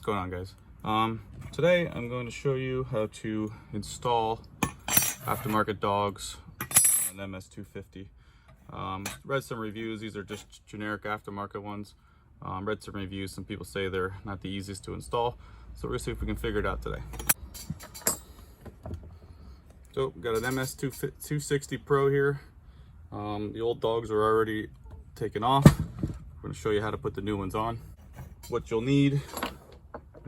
going on, guys? Today I'm going to show you how to install aftermarket dogs on an MS250. Read some reviews. These are just generic aftermarket ones. Read some reviews. Some people say they're not the easiest to install, so we're gonna see if we can figure it out today. So we've got an MS260 Pro here. The old dogs are already taken off. We're going to show you how to put the new ones on. What you'll need: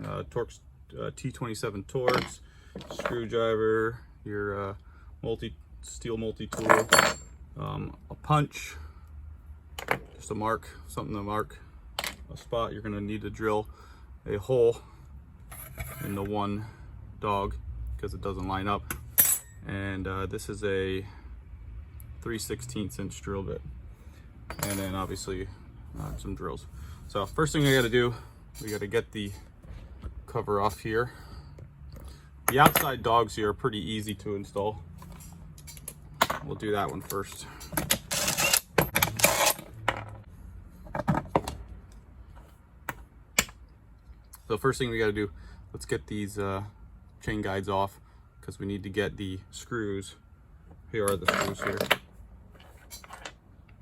Torx T27 Torx, screwdriver, your Stihl multi-tool, a punch, just a mark, something to mark a spot. You're going to need to drill a hole in the one dog because it doesn't line up. And this is a 3/16 inch drill bit, and then obviously some drills. So first thing we got to do, we got to get the cover off here. The outside dogs here are pretty easy to install. We'll do that one first. So first thing we got to do, let's get these chain guides off, because we need to get the screws. Here are the screws here,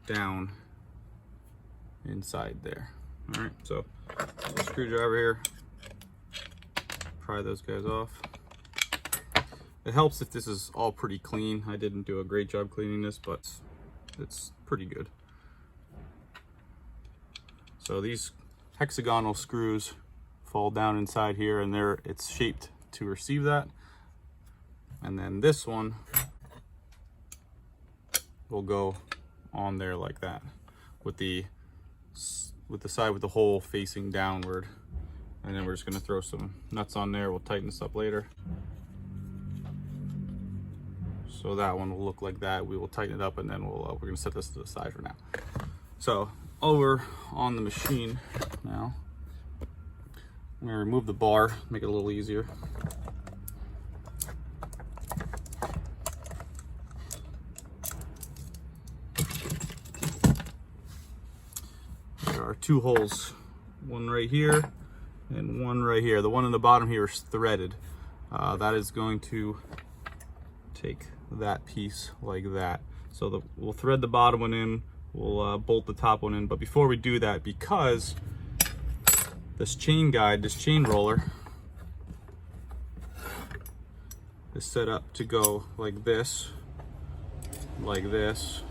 down inside there. All right, so the screwdriver here, pry those guys off. It helps if this is all pretty clean. I didn't do a great job cleaning this, but it's pretty good. So these hexagonal screws fall down inside here, and it's shaped to receive that. And then this one will go on there like that, with the side with the hole facing downward. And then we're just going to throw some nuts on there. We'll tighten this up later. So that one will look like that. We will tighten it up, and then we're going to set this to the side for now. So over on the machine now, I'm going to remove the bar, make it a little easier. There are two holes, one right here and one right here. The one in the bottom here is threaded. That is going to take that piece like that. So we'll thread the bottom one in, we'll bolt the top one in. But before we do that, because this chain guide, this chain roller, is set up to go like this, and like this,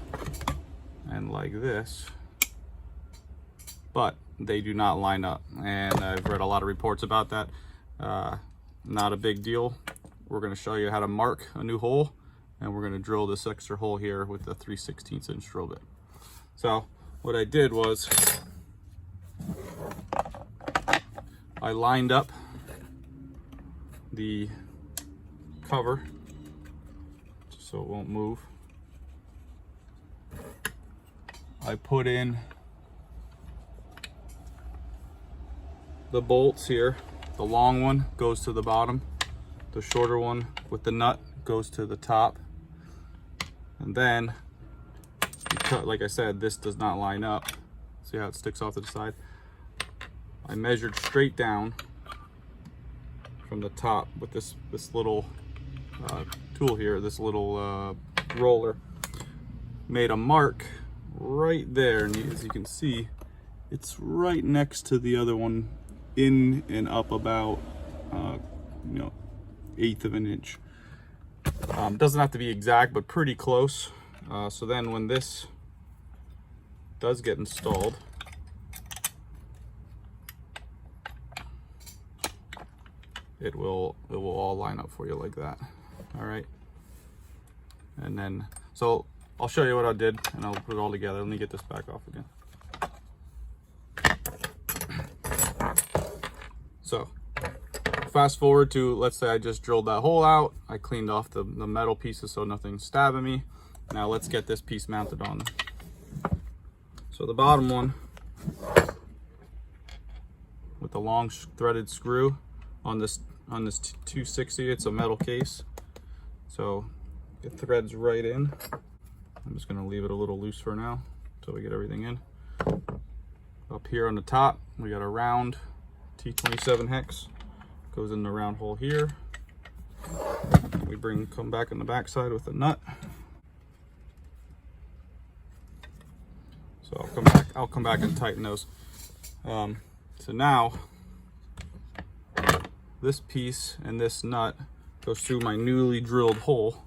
but they do not line up. And I've read a lot of reports about that. Not a big deal. We're going to show you how to mark a new hole, and we're going to drill this extra hole here with the 3/16 inch drill bit. So what I did was I lined up the cover so it won't move. I put in the bolts here. The long one goes to the bottom, the shorter one with the nut goes to the top. And then, because, like I said, this does not line up. See how it sticks off to the side? I measured straight down from the top with this little tool here, this little roller. Made a mark right there, and as you can see, it's right next to the other one, in and up about 1/8 of an inch. Doesn't have to be exact, but pretty close. So then when this does get installed, it will all line up for you like that. All right, and then so I'll show you what I did, and I'll put it all together. Let me get this back off again. So fast forward to, let's say I just drilled that hole out. I cleaned off the metal pieces so nothing's stabbing me. Now let's get this piece mounted on. So the bottom one with the long threaded screw on this 260, it's a metal case. So it threads right in. I'm just gonna leave it a little loose for now until we get everything in. Up here on the top, we got a round T27 hex goes in the round hole here. We come back on the back side with a nut. So I'll come back and tighten those. So now this piece and this nut goes through my newly drilled hole.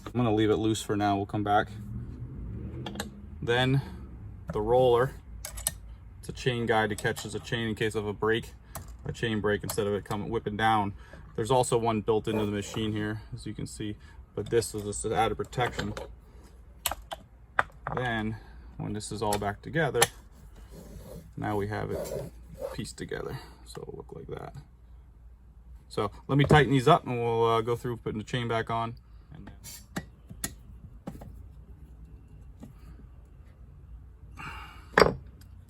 I'm gonna leave it loose for now, we'll come back. Then the roller, it's a chain guide to catch as a chain in case of a chain break instead of it whipping down. There's also one built into the machine here, as you can see, but this is just added protection. Then when this is all back together, now we have it pieced together, so it'll look like that. So let me tighten these up and we'll go through putting the chain back on. And then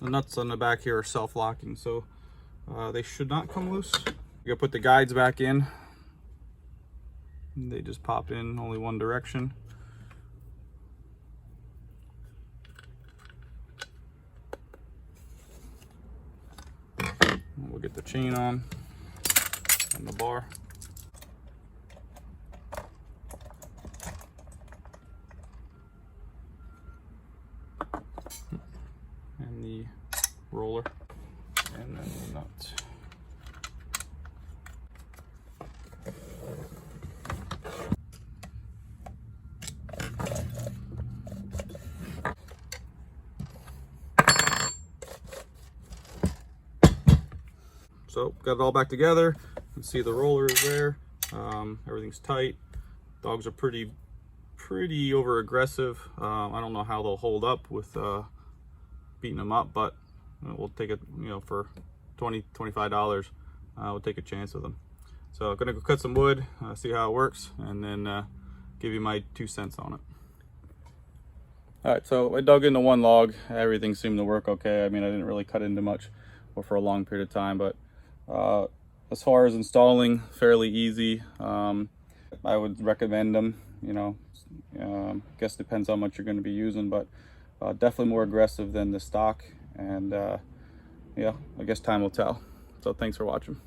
the nuts on the back here are self-locking, so they should not come loose. You gotta put the guides back in. They just pop in only one direction. We'll get the chain on and the bar. And the roller. And then the nut. So got it all back together. You can see the roller is there. Everything's tight. Dogs are pretty over aggressive. I don't know how they'll hold up with beating them up, but we'll take it, you know, for $25. We'll take a chance with them. So I'm gonna go cut some wood, see how it works, and then give you my 2 cents on it. All right, so I dug into one log. Everything seemed to work okay. I mean, I didn't really cut into much or for a long period of time, but as far as installing, fairly easy. I would recommend them, you know. Guess depends how much you're going to be using, but definitely more aggressive than the stock. And yeah, I guess time will tell. So thanks for watching.